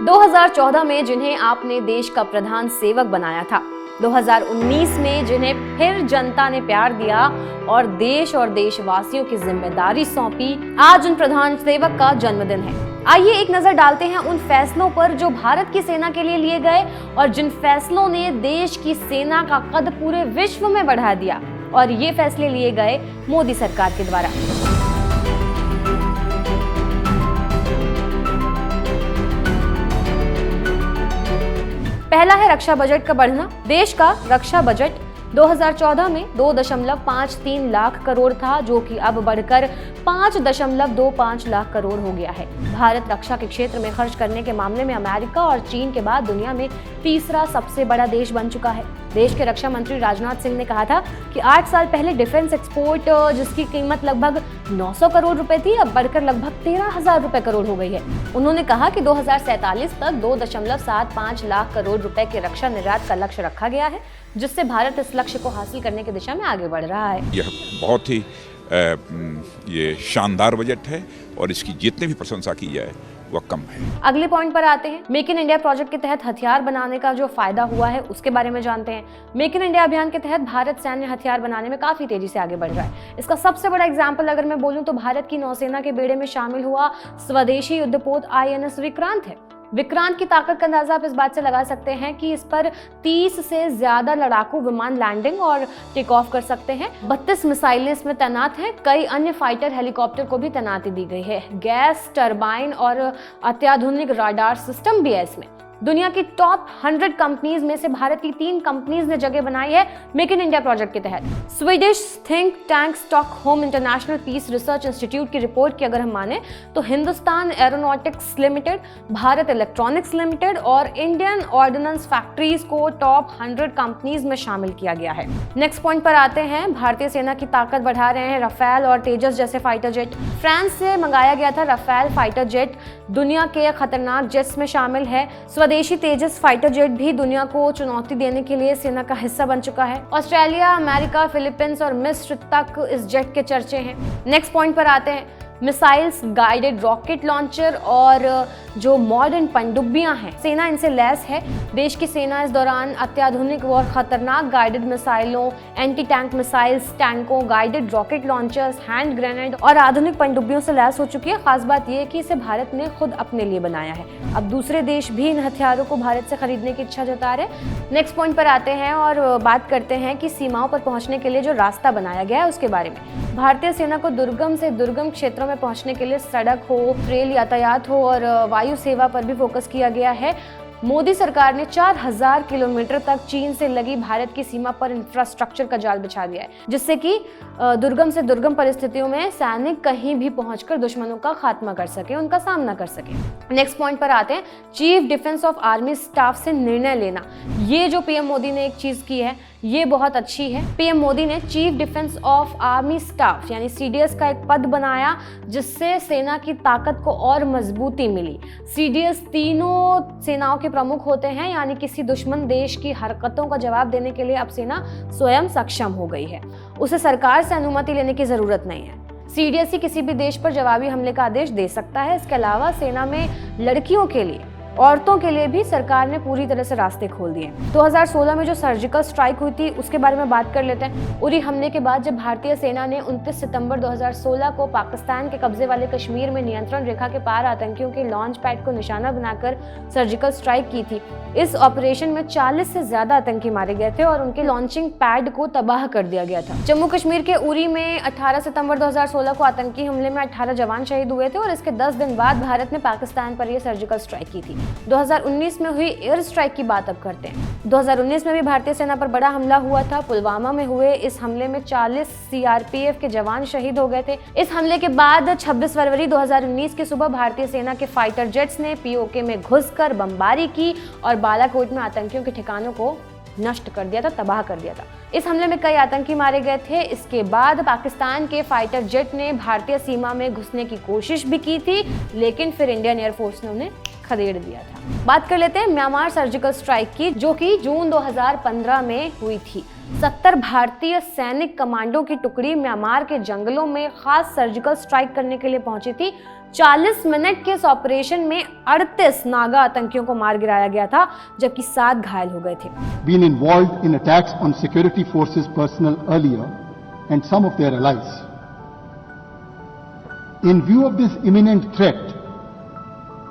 2014 में जिन्हें आपने देश का प्रधान सेवक बनाया था, 2019 में जिन्हें फिर जनता ने प्यार दिया और देशवासियों की जिम्मेदारी सौंपी, आज उन प्रधान सेवक का जन्मदिन है। आइए एक नजर डालते हैं उन फैसलों पर जो भारत की सेना के लिए गए और जिन फैसलों ने देश की सेना का कद पूरे विश्व में बढ़ा दिया, और ये फैसले लिए गए मोदी सरकार के द्वारा। पहला है रक्षा बजट का बढ़ना। देश का रक्षा बजट 2014 में 2.53 लाख करोड़ था, जो कि अब बढ़कर 5.25 लाख करोड़ हो गया है। भारत रक्षा के क्षेत्र में खर्च करने के मामले में अमेरिका और चीन के बाद दुनिया में तीसरा सबसे बड़ा देश बन चुका है। देश के रक्षा मंत्री राजनाथ सिंह ने कहा था कि 8 साल पहले डिफेंस एक्सपोर्ट जिसकी कीमत लगभग 900 करोड़ रुपए थी, अब बढ़कर लगभग 13,000 रुपए करोड़ हो गई है। उन्होंने कहा कि 2047 तक 2.75 लाख करोड़ रुपए के रक्षा निर्यात का लक्ष्य रखा गया है, जिससे भारत इस लक्ष्य को हासिल करने की दिशा में आगे बढ़ रहा है। यह बहुत ही ये शानदार बजट है और इसकी जितनी भी प्रशंसा की जाए वह कम है। अगले पॉइंट पर आते हैं। मेक इन इंडिया प्रोजेक्ट के तहत हथियार बनाने का जो फायदा हुआ है उसके बारे में जानते हैं। मेक इन इंडिया अभियान के तहत भारत सैन्य हथियार बनाने में काफी तेजी से आगे बढ़ रहा है। इसका सबसे बड़ा एग्जाम्पल अगर मैं बोलूं तो भारत की नौसेना के बेड़े में शामिल हुआ स्वदेशी युद्धपोत INS विक्रांत है। विक्रांत की ताकत का अंदाजा आप इस बात से लगा सकते हैं कि इस पर 30 से ज्यादा लड़ाकू विमान लैंडिंग और टेक ऑफ कर सकते हैं। 32 मिसाइलें इसमें तैनात हैं। कई अन्य फाइटर हेलीकॉप्टर को भी तैनाती दी गई है। गैस टरबाइन और अत्याधुनिक राडार सिस्टम भी है इसमें। दुनिया की टॉप 100 कंपनीज में से भारत की 3 कंपनीज ने जगह बनाई है मेक इन इंडिया प्रोजेक्ट के तहत। Swedish think tank Stockholm International Peace Research Institute की रिपोर्ट की अगर हम माने तो Hindustan Aeronautics Limited, Bharat Electronics Limited और इंडियन ऑर्डिनेंस फैक्ट्रीज को टॉप 100 कंपनीज में शामिल किया गया है। नेक्स्ट पॉइंट पर आते हैं। भारतीय सेना की ताकत बढ़ा रहे हैं रफेल और तेजस जैसे फाइटर जेट। फ्रांस से मंगाया गया था रफेल फाइटर जेट दुनिया के खतरनाक जेट्स में शामिल है। स्वदेशी तेजस फाइटर जेट भी दुनिया को चुनौती देने के लिए सेना का हिस्सा बन चुका है। ऑस्ट्रेलिया, अमेरिका, फिलीपींस और मिस्र तक इस जेट के चर्चे हैं। नेक्स्ट पॉइंट पर आते हैं। मिसाइल्स, गाइडेड रॉकेट लॉन्चर और जो मॉडर्न पनडुब्बियां हैं, सेना इनसे लैस है। देश की सेना इस दौरान अत्याधुनिक और खतरनाक गाइडेड मिसाइलों, एंटी टैंक मिसाइल्स, टैंकों, guided rocket launchers, hand grenade और आधुनिक पनडुब्बियों से लैस हो चुकी है। खास बात यह है कि इसे भारत ने खुद अपने लिए बनाया है। अब दूसरे देश भी इन हथियारों को भारत से खरीदने की इच्छा जता रहे। नेक्स्ट पॉइंट पर आते हैं और बात करते हैं कि सीमाओं पर पहुंचने के लिए जो रास्ता बनाया गया है उसके बारे में। भारतीय सेना को दुर्गम से दुर्गम क्षेत्रों में पहुंचने के लिए सड़क हो, रेल यातायात हो और वायु सेवा पर भी फोकस किया गया है। मोदी सरकार ने 4000 किलोमीटर तक चीन से लगी भारत की सीमा पर इंफ्रास्ट्रक्चर का जाल बिछा दिया है, जिससे कि दुर्गम से दुर्गम परिस्थितियों में सैनिक कहीं भी पहुंचकर दुश्मनों का खात्मा कर सके, उनका सामना कर सके। नेक्स्ट पॉइंट पर आते हैं। Chief defence of army staff से निर्णय लेना। ये जो पीएम मोदी ने एक चीज की है ये बहुत अच्छी है। पीएम मोदी ने chief defence of army staff यानी CDS का एक पद बनाया, जिससे सेना की ताकत को और मजबूती मिली। CDS तीनों सेनाओं के प्रमुख होते हैं, यानी किसी दुश्मन देश की हरकतों का जवाब देने के लिए अब सेना स्वयं सक्षम हो गई है। उसे सरकार से अनुमति लेने की जरूरत नहीं है। CDS ही किसी भी देश पर जवाबी हमले का आदेश दे सकता है। इसके अलावा सेना में लड़कियों के लिए, औरतों के लिए भी सरकार ने पूरी तरह से रास्ते खोल दिए। 2016 में जो सर्जिकल स्ट्राइक हुई थी उसके बारे में बात कर लेते हैं। उरी हमले के बाद जब भारतीय सेना ने 29 सितंबर 2016 को पाकिस्तान के कब्जे वाले कश्मीर में नियंत्रण रेखा के पार आतंकियों के लॉन्च पैड को निशाना बनाकर सर्जिकल स्ट्राइक की थी। इस ऑपरेशन में 40 से ज्यादा आतंकी मारे गए थे और उनके लॉन्चिंग पैड को तबाह कर दिया गया था। जम्मू कश्मीर के उरी में 18 सितंबर 2016 को आतंकी हमले में 18 जवान शहीद हुए थे और इसके 10 दिन बाद भारत ने पाकिस्तान पर यह सर्जिकल स्ट्राइक की थी। 2019 में हुई एयर स्ट्राइक की बात अब करते हैं। 2019 में भी भारतीय सेना पर बड़ा हमला हुआ था। पुलवामा में हुए इस हमले में 40 CRPF के जवान शहीद हो गए थे। इस हमले के बाद 26 फरवरी 2019 की सुबह भारतीय सेना के फाइटर जेट्स ने POK में घुसकर बमबारी की और बालाकोट में आतंकियों के ठिकानों को नष्ट कर दिया था, तबाह कर दिया था। इस हमले में कई आतंकी मारे गए थे। इसके बाद पाकिस्तान के फाइटर जेट ने भारतीय सीमा में घुसने की कोशिश भी की थी, लेकिन फिर इंडियन एयरफोर्स ने उन्हें खदेड़ दिया था। बात कर लेते हैं म्यांमार सर्जिकल स्ट्राइक की, जो कि जून 2015 में हुई थी। 70 भारतीय सैनिक कमांडो की टुकड़ी म्यांमार के जंगलों में खास सर्जिकल स्ट्राइक करने के लिए पहुंची थी। 40 मिनट के इस ऑपरेशन में 38 नागा आतंकियों को मार गिराया गया था, जबकि 7 घायल हो गए थे। Been involved in attacks on security forces personnel earlier and some of their allies. In view of this imminent threat,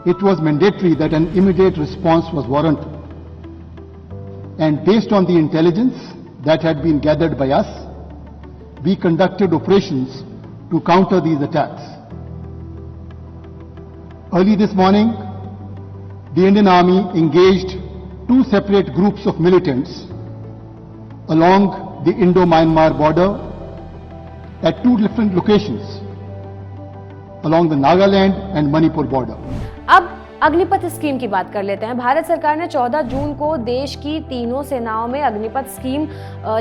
it was mandatory that an immediate response was warranted. And based on the intelligence that had been gathered by us, we conducted operations to counter these attacks. Early this morning, the Indian Army engaged 2 separate groups of militants along the Indo-Myanmar border at 2 different locations along the Nagaland and Manipur border. अब Agnipath scheme की बात कर लेते हैं। भारत सरकार ने 14 जून को देश की तीनों सेनाओं में अग्निपथ स्कीम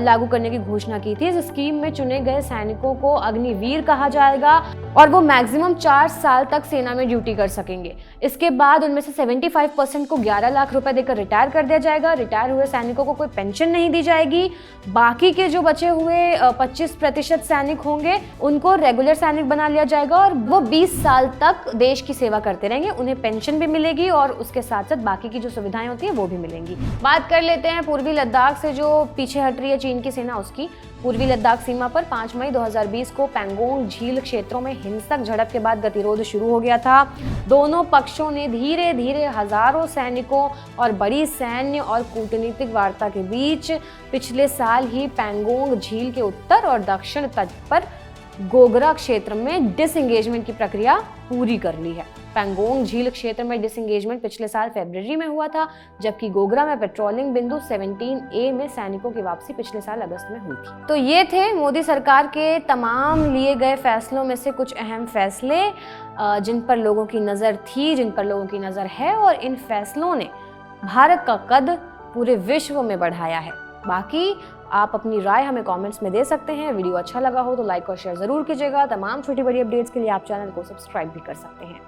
लागू करने की घोषणा की थी। इस स्कीम में चुने गए सैनिकों को अग्निवीर कहा जाएगा और वो मैक्सिमम 4 साल तक सेना में ड्यूटी कर सकेंगे। इसके बाद उनमें से 75% को 11 लाख रुपए देकर रिटायर कर दिया जाएगा। रिटायर हुए सैनिकों को कोई पेंशन नहीं दी जाएगी। बाकी के जो बचे हुए 25% सैनिक होंगे उनको रेगुलर सैनिक बना लिया जाएगा और वो 20 साल तक देश की सेवा करते रहेंगे। उन्हें पेंशन भी मिलेगी और उसके साथ साथ बाकी की जो सुविधाएं होती हैं वो भी मिलेंगी। बात कर लेते हैं पूर्वी लद्दाख से जो पीछे हट रही है चीन की सेना उसकी। पूर्वी लद्दाख सीमा पर 5 मई 2020 को पैंगोंग झील क्षेत्रों में हिंसक झड़प के बाद गतिरोध शुरू हो गया था। दोनों पक्षों ने धीरे धीरे हजारों सैनिकों और बड़ी सैन्य और कूटनीतिक वार्ता के बीच पिछले साल ही पैंगोंग झील के उत्तर और दक्षिण तट पर गोगरा क्षेत्र में डिसएंगेजमेंट की प्रक्रिया पूरी कर ली है। पैंगोंग झील क्षेत्र में डिसएंगेजमेंट पिछले साल फरवरी में हुआ था, जबकि गोगरा में पेट्रोलिंग बिंदु 17A में सैनिकों की वापसी पिछले साल अगस्त में हुई थी। तो ये थे मोदी सरकार के तमाम लिए गए फैसलों में से कुछ अहम फैसले जिन पर लोगों की नज़र थी, जिन पर लोगों की नज़र है, और इन फैसलों ने भारत का कद पूरे विश्व में बढ़ाया है। बाकी आप अपनी राय हमें कमेंट्स में दे सकते हैं। वीडियो अच्छा लगा हो तो लाइक और शेयर जरूर कीजिएगा। तमाम छोटी बड़ी अपडेट्स के लिए आप चैनल को सब्सक्राइब भी कर सकते हैं।